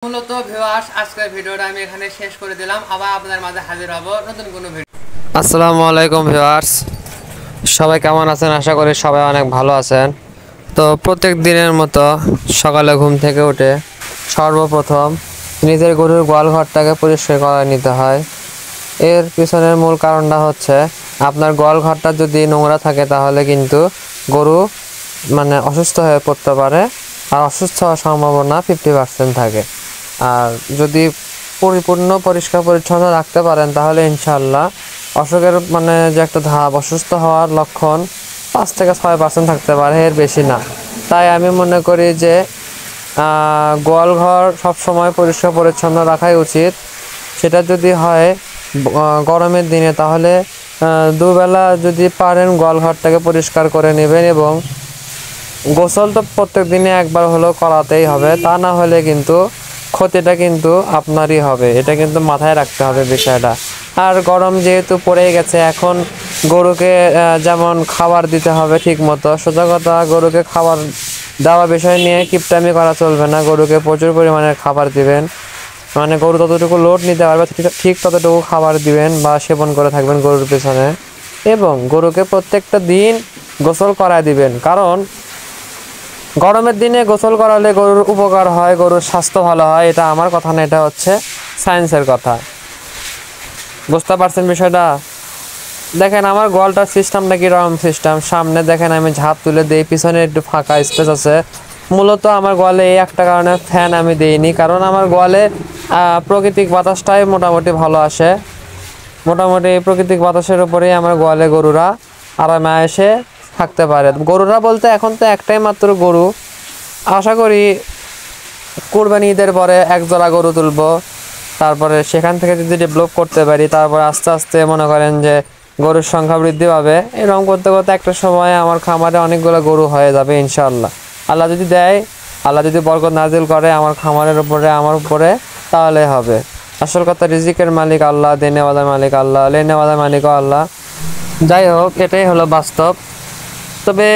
মূলত ভিউয়ার্স আজকের ভিডিওটা আমি এখানে শেষ করে দিলাম। আবার আপনাদের মাঝে হাজির হব নতুন কোনো ভিডিও। আসসালামু আলাইকুম ভিউয়ার্স, সবাই কেমন আছেন? আশা করি সবাই অনেক ভালো আছেন। তো প্রত্যেক দিনের মতো সকালে ঘুম থেকে উঠে সর্বপ্রথম নিজের গরুর গোয়াল ঘরটাকে পরিষ্কার করে নিতে হয়। এর পিছনের মূল কারণটা হচ্ছে আপনার গোয়াল ঘরটা যদি নোংরা থাকে তাহলে কিন্তু গরু অসুস্থ হয়ে পড়তে পারে, আর অসুস্থ হওয়ার সম্ভাবনা 50% থাকে। আর যদি পরিপূর্ণ পরিষ্কার পরিচ্ছন্ন রাখতে পারেন তাহলে ইনশাআল্লাহ অসুখের যে একটা ধাপ, অসুস্থ হওয়ার লক্ষণ 5 থেকে 6% থাকতে পারে, এর বেশি না। তাই আমি মনে করি যে গোয়াল ঘর সবসময় পরিষ্কার পরিচ্ছন্ন রাখাই উচিত। সেটা যদি হয় গরমের দিনে তাহলে দুবেলা যদি পারেন গোয়াল ঘরটাকে পরিষ্কার করে নেবেন, এবং গোসল তো প্রত্যেক দিনে একবার হলেও করাতেই হবে। তা না হলে কিন্তু ক্ষতিটা কিন্তু আপনারই হবে, এটা কিন্তু মাথায় রাখতে হবে বিষয়টা। আর গরম যেহেতু পড়ে গেছে, এখন গরুকে যেমন খাবার দিতে হবে ঠিক মতো। সোজা কথা, গরুকে খাবার দেওয়া বিষয় নিয়ে কিপটামি করা চলবে না। গরুকে প্রচুর পরিমাণে খাবার দিবেন, গরু ততটুকু লোড নিতে পারবে ঠিক ততটুকু খাবার দিবেন বা সেবন করে থাকবেন গরুর পেছনে। এবং গরুকে প্রত্যেকটা দিন গোসল করায় দিবেন, কারণ গরমের দিনে গোসল করালে গরুর উপকার হয়, গরুর স্বাস্থ্য ভালো হয়। এটা আমার কথা না, এটা হচ্ছে সায়েন্সের কথা। বুঝতে পারছেন বিষয়টা? দেখেন আমার গোয়ালটার সিস্টেমটা কীরকম সিস্টেম। সামনে দেখেন আমি ঝাঁপ তুলে দিই, পিছনে একটু ফাঁকা স্পেস আছে। মূলত আমার গোয়ালে এই একটা কারণে ফ্যান আমি দিইনি, কারণ আমার গোয়ালে প্রাকৃতিক বাতাসটাই মোটামুটি ভালো আসে। মোটামুটি প্রাকৃতিক বাতাসের উপরেই আমার গোয়ালে গরুরা আরামে এসে থাকতে পারে। গরুরা বলতে এখন তো একটাই মাত্র গরু। আশা করি কুরবানি ঈদের পরে এক জোড়া গরু তুলবো, তারপরে সেখান থেকে যদি ডেভেলপ করতে পারি, তারপরে আস্তে আস্তে মনে করেন যে গরুর সংখ্যা বৃদ্ধি পাবে। এরকম করতে করতে একটা সময় আমার খামারে অনেকগুলো গরু হয়ে যাবে ইনশাআল্লাহ। আল্লাহ যদি দেয়, আল্লাহ যদি বরকত নাজিল করে আমার খামারের উপরে, আমার উপরে, তাহলে হবে। আসল কথা, রিজিকের মালিক আল্লাহ, দেনেওয়ালার মালিক আল্লাহ, লেনেওয়ালার মালিকও আল্লাহ। যাই হোক, এটাই হলো বাস্তব। তবে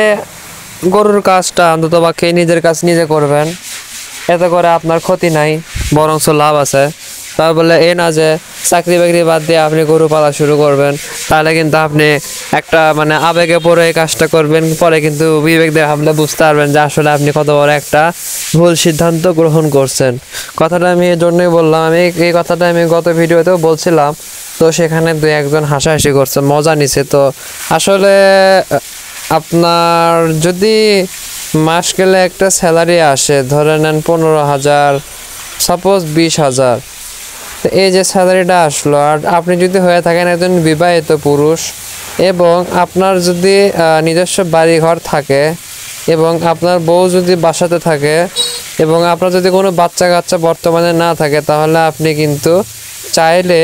গরুর কাজটা অন্তত পক্ষে নিজের কাজ নিজে করবেন, এতে করে আপনার ক্ষতি নাই, বরঞ্চ লাভ আছে। তার বলে এ না যে চাকরি বাকরি বাদ দিয়ে আপনি গরু পালা শুরু করবেন, তাহলে কিন্তু আপনি একটা আবেগে পড়ে এই কাজটা করবেন। পরে কিন্তু বিবেক দিয়ে ভাবলে বুঝতে পারবেন যে আসলে আপনি কত বড় একটা ভুল সিদ্ধান্ত গ্রহণ করছেন। কথাটা আমি এই জন্যই বললাম। এই কথাটা আমি গত ভিডিওতেও বলছিলাম, তো সেখানে 2-1 জন হাসাহাসি করছে, মজা নিছে। তো আসলে আপনার যদি মাস গেলে একটা স্যালারি আসে, ধরে নেন 15,000, সাপোজ 20,000, তো এই যে স্যালারিটা আসলো, আর আপনি যদি হয়ে থাকেন একজন বিবাহিত পুরুষ, এবং আপনার যদি নিজস্ব বাড়িঘর থাকে, এবং আপনার বউ যদি বাসাতে থাকে, এবং আপনার যদি কোনো বাচ্চা কাচ্চা বর্তমানে না থাকে, তাহলে আপনি কিন্তু চাইলে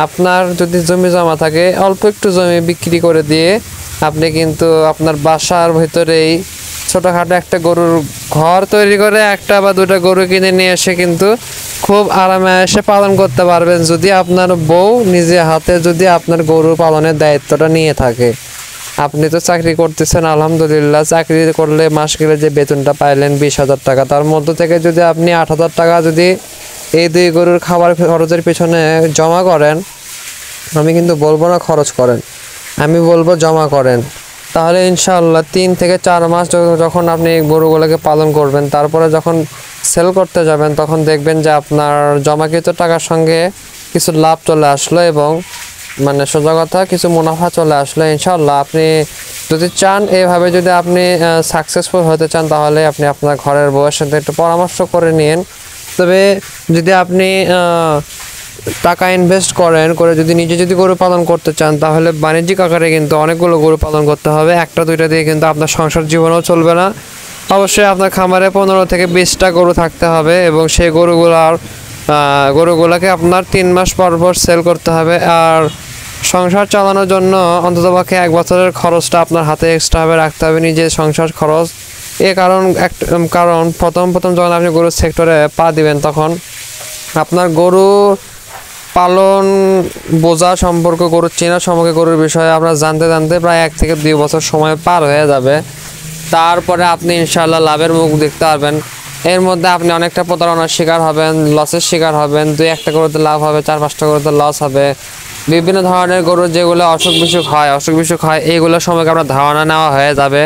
আপনার যদি জমি জমা থাকে, অল্প একটু জমি বিক্রি করে দিয়ে আপনি কিন্তু আপনার বাসার ভিতরেই ছোটোখাটো একটা গরুর ঘর তৈরি করে 1 বা 2টা গরু কিনে নিয়ে এসে কিন্তু খুব আরামে এসে পালন করতে পারবেন, যদি আপনার বউ নিজে হাতে যদি আপনার গরু পালনের দায়িত্বটা নিয়ে থাকে। আপনি তো চাকরি করতেছেন আলহামদুলিল্লাহ, চাকরি করলে মাস গেলে যে বেতনটা পাইলেন 20,000 টাকা, তার মধ্য থেকে যদি আপনি 8,000 টাকা যদি এই 2 গরুর খাবার খরচের পেছনে জমা করেন, আমি কিন্তু বলবো না খরচ করেন, আমি বলবো জমা করেন, তাহলে ইনশাআল্লাহ 3 থেকে 4 মাস যখন আপনি গরুগুলোকে পালন করবেন, তারপরে যখন সেল করতে যাবেন, তখন দেখবেন যে আপনার জমাকৃত টাকার সঙ্গে কিছু লাভ চলে আসলো, এবং সোজা কথা কিছু মুনাফা চলে আসলো। ইনশাআল্লাহ আপনি যদি চান, এইভাবে যদি আপনি সাকসেসফুল হতে চান, তাহলে আপনি আপনার ঘরের বউয়ের সাথে একটু পরামর্শ করে নিন। তবে যদি আপনি টাকা ইনভেস্ট করে যদি নিজে যদি গরু পালন করতে চান, তাহলে বাণিজ্যিক আকারে কিন্তু অনেকগুলো গরু পালন করতে হবে। 1টা 2টা দিয়ে কিন্তু আপনার সংসার জীবনও চলবে না। অবশ্যই আপনার খামারে 15 থেকে 20টা গরু থাকতে হবে, এবং সেই গরুগুলোকে আপনার 3 মাস পর পর সেল করতে হবে। আর সংসার চালানোর জন্য অন্ততপক্ষে 1 বছরের খরচটা আপনার হাতে এক্সট্রাভাবে রাখতে হবে, নিজের সংসার খরচ। কারণ প্রথম যখন আপনি গরুর সেক্টরে পা দিবেন, তখন আপনার গরু পালন বোঝা সম্পর্ক, গরুর চেনা সম্পর্কে, গরুর বিষয়ে আপনার জানতে জানতে প্রায় 1 থেকে 2 বছর সময় পার হয়ে যাবে। তারপরে আপনি ইনশাআল্লাহ লাভের মুখ দেখতে পারবেন। এর মধ্যে আপনি অনেকটা প্রতারণার শিকার হবেন, লসের শিকার হবেন। 2-1টা গরুতে লাভ হবে, 4-5টা গরুতে লস হবে। বিভিন্ন ধরনের গরু যেগুলো অসুখ বিসুখ হয় এইগুলোর সম্পর্কে আপনার ধারণা নেওয়া হয়ে যাবে।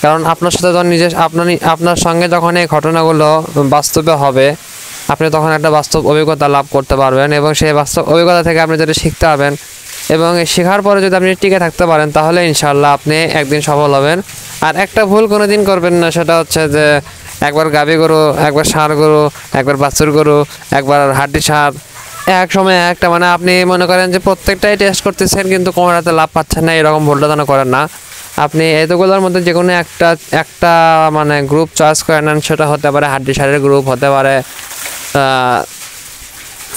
কারণ আপনার সাথে যখন আপনার সঙ্গে যখন এই ঘটনাগুলো বাস্তবে হবে, আপনি তখন একটা বাস্তব অভিজ্ঞতা লাভ করতে পারবেন এবং সেই বাস্তব অভিজ্ঞতা থেকে আপনি যদি শিখতে পারবেন এবং এই শেখার পরে যদি আপনি টিকে থাকতে পারেন, তাহলে ইনশাআল্লাহ আপনি একদিন সফল হবেন। আর একটা ভুল কোনো দিন করবেন না, সেটা হচ্ছে যে একবার গাভী গরু, একবার ষাঁড় গরু, একবার বাছুর গরু, একবার হাড্ডি সার, এক সময় একটা, মানে আপনি মনে করেন যে প্রত্যেকটাই টেস্ট করতেছেন কিন্তু কোনোটাতে লাভ পাচ্ছেন না, এরকম ভুলটা যেন করেন না। আপনি এতগুলোর মধ্যে যে কোনো একটা মানে গ্রুপ চয়েস করে নেন। সেটা হতে পারে হাড্ডি সারের গ্রুপ, হতে পারে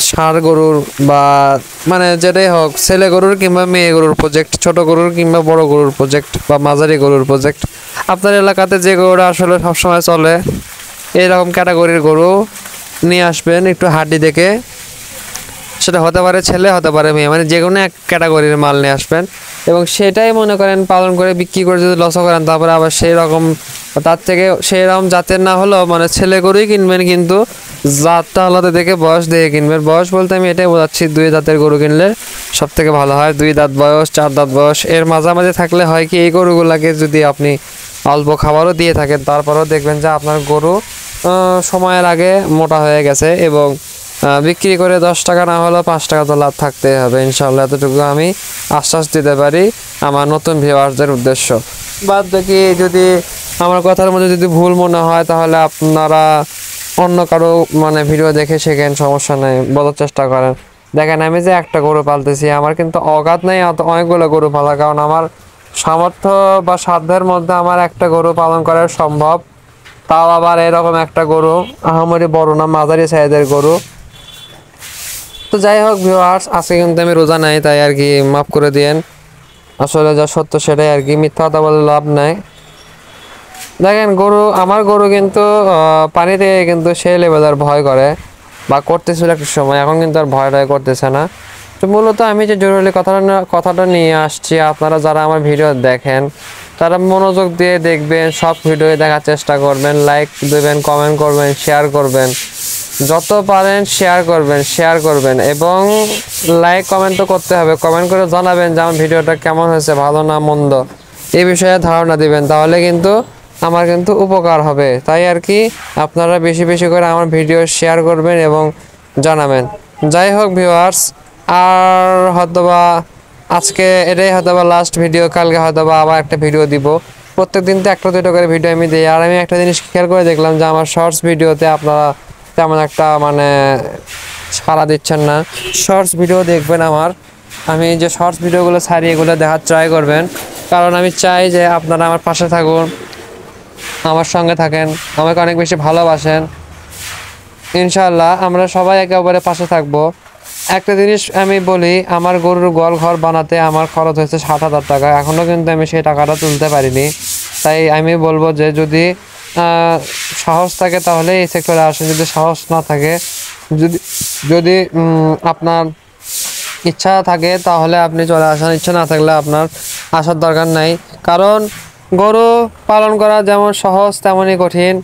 ষাঁড় গরুর, বা মানে যেটাই হোক, ছেলে গরুর কিংবা মেয়ে গরুর প্রজেক্ট, ছোট গরুর কিংবা বড় গরুর প্রজেক্ট, বা মাঝারি গরুর প্রজেক্ট। আপনার এলাকাতে যে গরুটা আসলে সবসময় চলে এইরকম ক্যাটাগরির গরু নিয়ে আসবেন একটু হাড্ডি দেখে। সেটা হতে পারে ছেলে, হতে পারে মেয়ে, মানে যে কোনো এক ক্যাটাগরির মাল নিয়ে আসবেন এবং সেটাই মনে করেন পালন করে বিক্রি করে যদি লসও করেন, তারপরে আবার সেই রকম তার থেকে সেই রকম জাতের না হলেও মানে ছেলে গরুই কিনবেন, কিন্তু জাতটা আলাদা দেখে বয়স দেখে কিনবেন। বয়স বলতে আমি এটাই বোঝাচ্ছি, 2 দাঁতের গরু কিনলে সব থেকে ভালো হয়। 2 দাঁত বয়স, 4 দাঁত বয়স, এর মাঝামাঝি থাকলে হয় কি, এই গরুগুলাকে যদি আপনি অল্প খাবারও দিয়ে থাকেন, তারপরেও দেখবেন যে আপনার গরু সময়ের আগে মোটা হয়ে গেছে এবং বিক্রি করে 10 টাকা না হলেও 5 টাকা তো লাভ থাকতে হবে ইনশাআল্লাহ। এতটুকু আমি আশ্বাস দিতে পারি আমার নতুন ভিউয়ারদের উদ্দেশ্য। বাদ বাকি যদি আমার কথার মধ্যে যদি ভুল মনে হয়, তাহলে আপনারা অন্য কারো মানে ভিডিও দেখে শেখেন, সমস্যা নেই, বোঝার চেষ্টা করেন। দেখেন আমি যে একটা গরু পালতেছি, আমার কিন্তু অগাধ নেই অনেকগুলো গরু পালা, কারণ আমার সামর্থ্য বা সাধ্যের মধ্যে আমার একটা গরু পালন করা সম্ভব। তাও আবার এরকম একটা গরু, আহামরি বড় না, মাঝারি সাইজের গরু। তো যাই হোক ভিউয়ার্স, আজকে কিন্তু আমি রোজা নাই, তাই আর কি মাফ করে দিয়েন। আসলে যা সত্য সেটাই আর কি, মিথ্যা কথা বলে লাভ নাই। দেখেন আমার গরু কিন্তু পানিতে কিন্তু সেই লেভেলের ভয় করে বা করতেছিল একটা সময়, এখন কিন্তু আর ভয়টাই করতেছে না। তো মূলত আমি যে জরুরি কথাটা নিয়ে আসছি, আপনারা যারা আমার ভিডিও দেখেন তারা মনোযোগ দিয়ে দেখবেন, সব ভিডিও দেখার চেষ্টা করবেন, লাইক দেবেন, কমেন্ট করবেন, শেয়ার করবেন, যত পারেন শেয়ার করবেন এবং লাইক কমেন্ট তো করতে হবে। কমেন্ট করে জানাবেন যে আমার ভিডিওটা কেমন হয়েছে, ভালো না মন্দ, এই বিষয়ে ধারণা দিবেন, তাহলে কিন্তু আমার কিন্তু উপকার হবে। তাই আর কি আপনারা বেশি বেশি করে আমার ভিডিও শেয়ার করবেন এবং জানাবেন। যাই হোক ভিউয়ার্স, আর হয়তোবা আজকে এটাই হয়তোবা লাস্ট ভিডিও, কালকে হয়তোবা আবার একটা ভিডিও দিব। প্রত্যেকদিন তো 1-2টা করে ভিডিও আমি দিই। আর আমি একটা জিনিস খেয়াল করে দেখলাম যে আমার শর্টস ভিডিওতে আপনারা তেমন একটা মানে সাড়া দিচ্ছেন না। শর্টস ভিডিও দেখবেন আমার, আমি যে শর্টস ভিডিওগুলো ছাড়ি এগুলো দেখার ট্রাই করবেন, কারণ আমি চাই যে আপনারা আমার পাশে থাকুন, আমার সঙ্গে থাকেন, আমাকে অনেক বেশি ভালোবাসেন। ইনশাআল্লাহ আমরা সবাই একে অপরের পাশে থাকবো। একটা জিনিস আমি বলি, আমার গরুর গোয়াল ঘর বানাতে আমার খরচ হয়েছে 60,000 টাকা, এখনও কিন্তু আমি সেই টাকাটা তুলতে পারিনি। তাই আমি বলবো যে যদি সাহস থাকে তাহলে এই সেক্টরে আসেন, যদি সাহস না থাকে, যদি আপনার ইচ্ছা থাকে তাহলে আপনি চলে আসেন, ইচ্ছা না থাকলে আপনার আসার দরকার নাই। কারণ গরু পালন করা যেমন সহজ তেমনই কঠিন,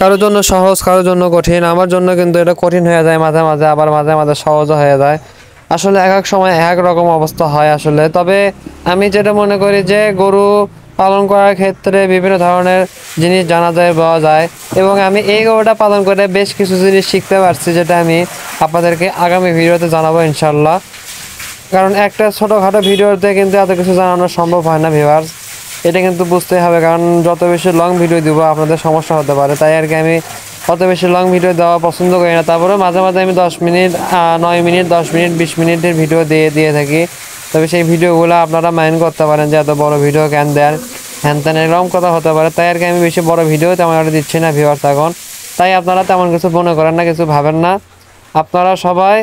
কারোর জন্য সহজ কারোর জন্য কঠিন। আমার জন্য কিন্তু এটা কঠিন হয়ে যায় মাঝে মাঝে, আবার মাঝে মাঝে সহজও হয়ে যায়। আসলে এক এক সময় এক রকম অবস্থা হয় আসলে। তবে আমি যেটা মনে করি যে গরু পালন করার ক্ষেত্রে বিভিন্ন ধরনের জিনিস জানা যায়, পাওয়া যায়, এবং আমি এই গরুটা পালন করে বেশ কিছু জিনিস শিখতে পারছি, যেটা আমি আপনাদেরকে আগামী ভিডিওতে জানাবো ইনশাল্লাহ। কারণ একটা ছোটোখাটো ভিডিওতে কিন্তু এত কিছু জানানো সম্ভব হয় না ভিউয়ার্স, এটা কিন্তু বুঝতে হবে। কারণ যত বেশি লং ভিডিও দিব আপনাদের সমস্যা হতে পারে, তাই আর কি আমি অত বেশি লং ভিডিও দেওয়া পছন্দ করি না। তারপরে মাঝে মাঝে আমি 10 মিনিট, 9 মিনিট, 10 মিনিট, 20 মিনিটের ভিডিও দিয়ে থাকি। তবে সেই ভিডিওগুলো আপনারা মাইন্ড করতে পারেন যে এত বড় ভিডিও কেন দেন, হ্যান ত্যান এরকম কথা হতে পারে। তাই আর কি আমি বেশি বড় ভিডিও তেমন একটা দিচ্ছি না ভিউয়ার্স এখন। তাই আপনারা তেমন কিছু মনে করেন না, কিছু ভাবেন না। আপনারা সবাই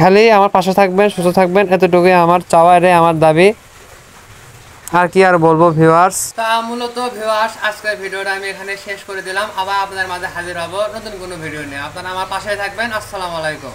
খালি আমার পাশে থাকবেন, সুস্থ থাকবেন, এতটুকুই আমার চাওয়া, এটাই আমার দাবি। আর কি আর বলবো ভিউয়ার্স। তা মূলত ভিউয়ার্স, আজকের ভিডিওটা আমি এখানে শেষ করে দিলাম। আবার আপনাদের মাঝে হাজির হব নতুন কোনো ভিডিও নিয়ে। আপনারা আমার পাশে থাকবেন। আসসালামু আলাইকুম।